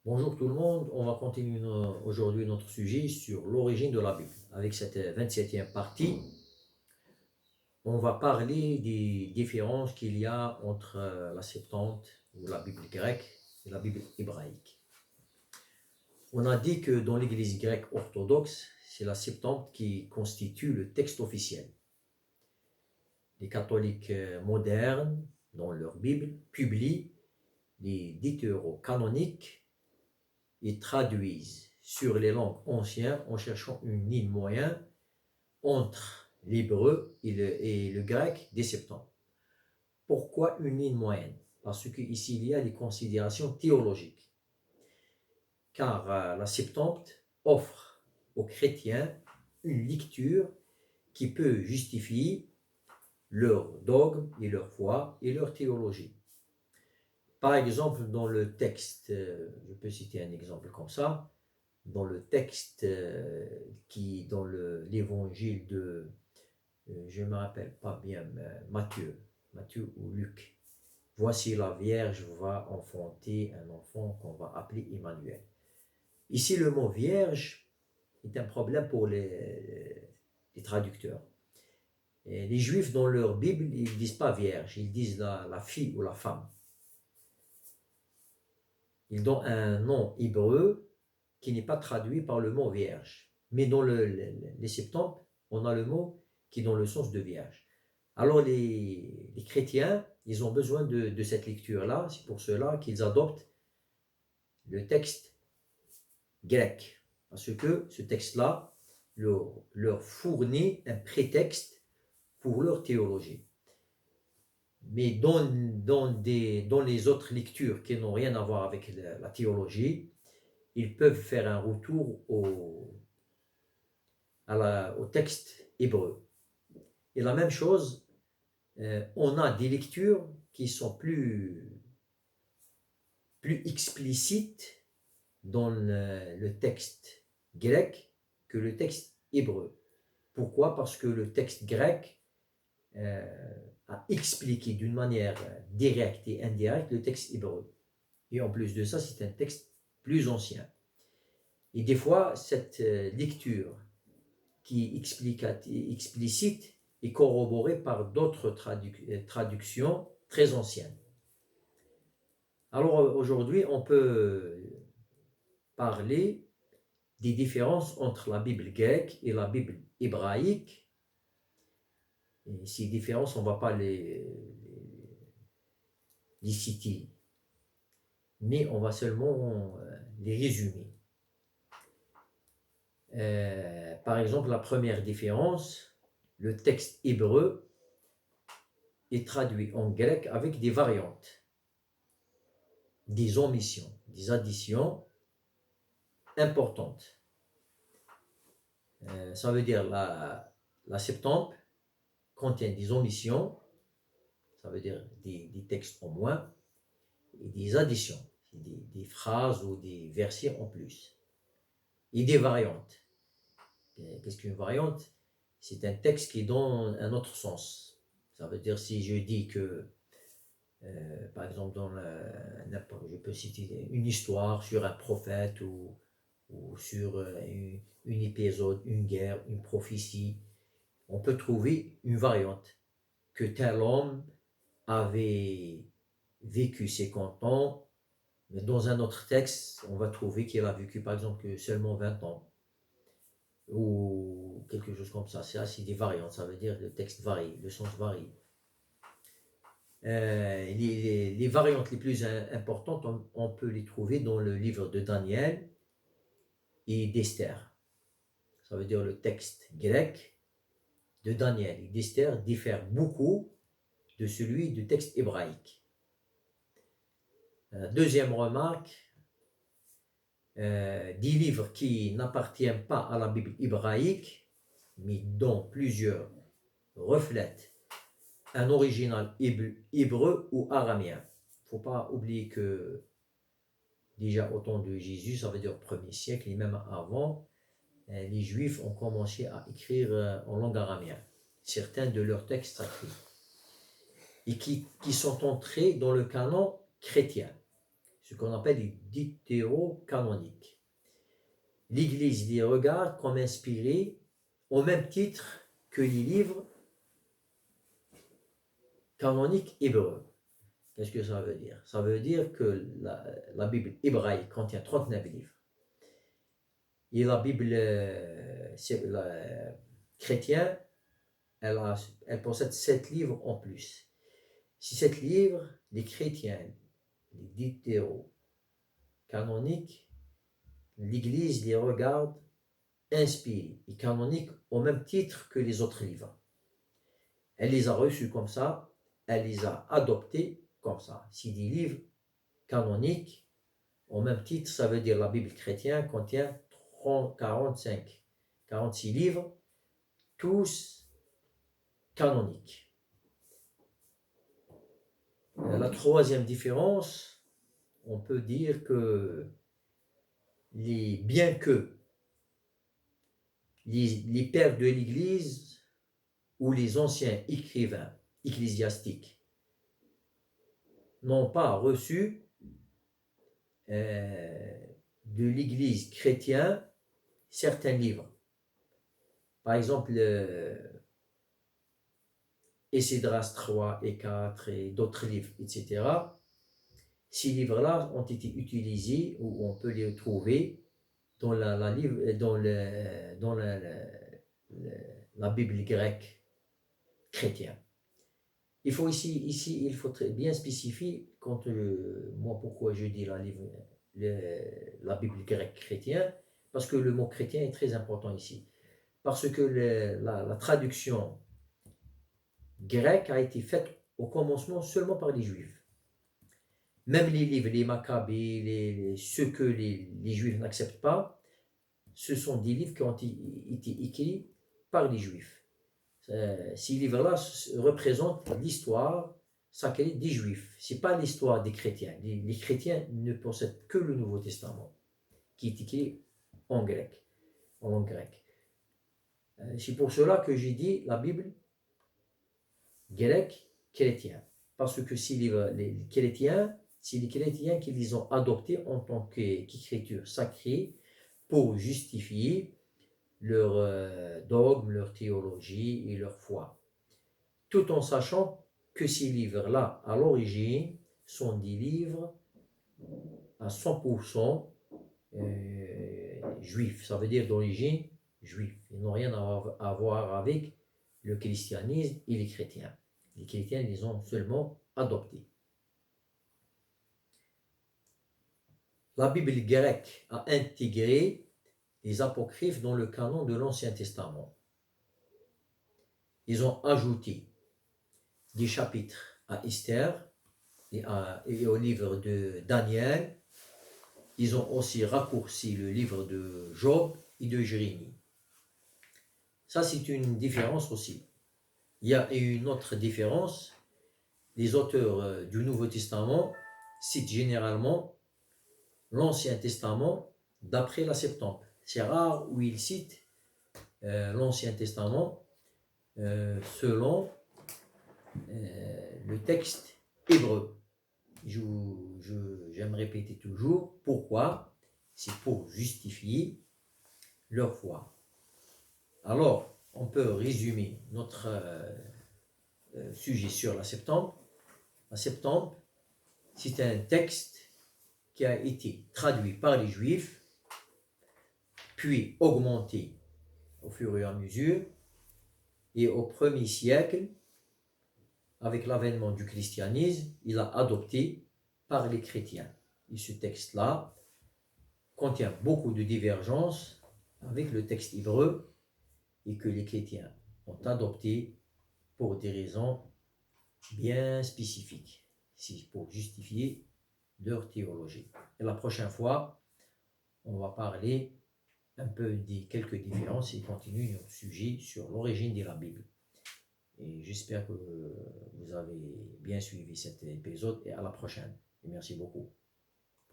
Bonjour tout le monde, on va continuer aujourd'hui notre sujet sur l'origine de la Bible. Avec cette 27e partie, on va parler des différences qu'il y a entre la Septante ou la Bible grecque et la Bible hébraïque. On a dit que dans l'Église grecque orthodoxe, c'est la Septante qui constitue le texte officiel. Les catholiques modernes, dans leur Bible, publient les deutérocanoniques et traduisent sur les langues anciennes en cherchant une ligne moyenne entre l'hébreu et le grec des Septante. Pourquoi une ligne moyenne? Parce qu'ici il y a des considérations théologiques. Car la Septante offre aux chrétiens une lecture qui peut justifier leur dogme et leur foi et leur théologie. Par exemple, dans le texte, je peux citer un exemple comme ça, dans le texte qui, dans l'évangile de, je ne me rappelle pas bien, Matthieu ou Luc. Voici la Vierge va enfanter un enfant qu'on va appeler Emmanuel. Ici, le mot Vierge est un problème pour les traducteurs. Et les Juifs, dans leur Bible, ils ne disent pas Vierge, ils disent la fille ou la femme. Ils donnent un nom hébreu qui n'est pas traduit par le mot Vierge. Mais dans les Septante, on a le mot qui est dans le sens de Vierge. Alors les chrétiens, ils ont besoin de cette lecture-là, c'est pour cela qu'ils adoptent le texte grec. Parce que ce texte-là leur fournit un prétexte pour leur théologie. Mais dans les autres lectures qui n'ont rien à voir avec la théologie, ils peuvent faire un retour au texte hébreu. Et la même chose, on a des lectures qui sont plus explicites dans le texte grec que le texte hébreu. Pourquoi? Parce que le texte grec a expliqué d'une manière directe et indirecte le texte hébreu. Et en plus de ça, c'est un texte plus ancien. Et des fois, cette lecture qui est explicite est corroborée par d'autres traductions très anciennes. Alors aujourd'hui, on peut parler des différences entre la Bible grecque et la Bible hébraïque. Et ces différences, on ne va pas les citer, mais on va seulement les résumer. Par exemple, la première différence, le texte hébreu est traduit en grec avec des variantes, des omissions, des additions importantes. Ça veut dire la Septante contient des omissions, ça veut dire des textes en moins, et des additions, des phrases ou des versets en plus, et des variantes. Qu'est-ce qu'une variante? C'est un texte qui donne un autre sens. Ça veut dire si je dis que, par exemple, je peux citer une histoire sur un prophète ou sur une épisode, une guerre, une prophétie, on peut trouver une variante. Que tel homme avait vécu 50 ans, mais dans un autre texte, on va trouver qu'il a vécu par exemple seulement 20 ans. Ou quelque chose comme ça. C'est des variantes, ça veut dire que le texte varie, le sens varie. Les variantes les plus importantes, on peut les trouver dans le livre de Daniel et d'Esther. Ça veut dire le texte grec de Daniel et d'Esther diffère beaucoup de celui du texte hébraïque. Deuxième remarque, des livres qui n'appartiennent pas à la Bible hébraïque, mais dont plusieurs reflètent un original hébreu ou araméen. Il ne faut pas oublier que déjà au temps de Jésus, ça veut dire au 1er siècle, et même avant, les Juifs ont commencé à écrire en langue araméenne certains de leurs textes sacrés et qui sont entrés dans le canon chrétien. ce qu'on appelle les deutérocanoniques. L'Église les regarde comme inspirés au même titre que les livres canoniques hébreux. Qu'est-ce que ça veut dire? Ça veut dire que la Bible hébraïque contient 39 livres. Et la Bible chrétienne, elle possède 7 livres en plus. Si 7 livres, les chrétiens, les deutérocanoniques, l'Église les regarde inspirés et canoniques au même titre que les autres livres. Elle les a reçus comme ça, elle les a adoptés comme ça. Si des livres canoniques, au même titre, ça veut dire la Bible chrétienne contient 46 livres, tous canoniques. La troisième différence, on peut dire que bien que les pères de l'Église ou les anciens écrivains ecclésiastiques n'ont pas reçu de l'Église chrétienne certains livres. Par exemple, Esdras 3 et 4 et d'autres livres, etc. Ces livres-là ont été utilisés ou on peut les trouver dans la Bible grecque chrétienne. Il faut il faut bien spécifier moi pourquoi je dis la Bible grecque chrétienne, parce que le mot chrétien est très important ici. Parce que la traduction grecque a été faite au commencement seulement par les Juifs. Même les livres, les Maccabées, ceux que les Juifs n'acceptent pas, ce sont des livres qui ont été écrits par les Juifs. Ces livres-là représentent l'histoire sacrée des Juifs. Ce n'est pas l'histoire des chrétiens. Les chrétiens ne possèdent que le Nouveau Testament, qui est écrit en grec, en langue grecque. C'est pour cela que j'ai dit la Bible grecque chrétienne. Parce que si les chrétiens qui les ont adoptés en tant qu'écriture sacrée pour justifier leur dogme, leur théologie et leur foi. Tout en sachant que ces livres-là, à l'origine, sont des livres à 100% juifs. Ça veut dire d'origine juive. Ils n'ont rien à voir avec le christianisme et les chrétiens. Les chrétiens les ont seulement adoptés. La Bible grecque a intégré les apocryphes dans le canon de l'Ancien Testament. Ils ont ajouté des chapitres à Esther et au livre de Daniel. Ils ont aussi raccourci le livre de Job et de Jérémie. Ça, c'est une différence aussi. Il y a une autre différence. Les auteurs du Nouveau Testament citent généralement l'Ancien Testament d'après la Septante. C'est rare où ils citent l'Ancien Testament selon le texte hébreu. J'aime répéter toujours pourquoi. C'est pour justifier leur foi. Alors, on peut résumer notre sujet sur la Septante. La Septante, c'est un texte qui a été traduit par les Juifs, puis augmenté au fur et à mesure, et au 1er siècle, avec l'avènement du christianisme, il a adopté par les chrétiens. Et ce texte-là contient beaucoup de divergences avec le texte hébreu et que les chrétiens ont adopté pour des raisons bien spécifiques. C'est pour justifier leur théologie. Et la prochaine fois, on va parler un peu des quelques différences et continuer notre sujet sur l'origine de la Bible. Et j'espère que vous avez bien suivi cet épisode et à la prochaine. Et merci beaucoup.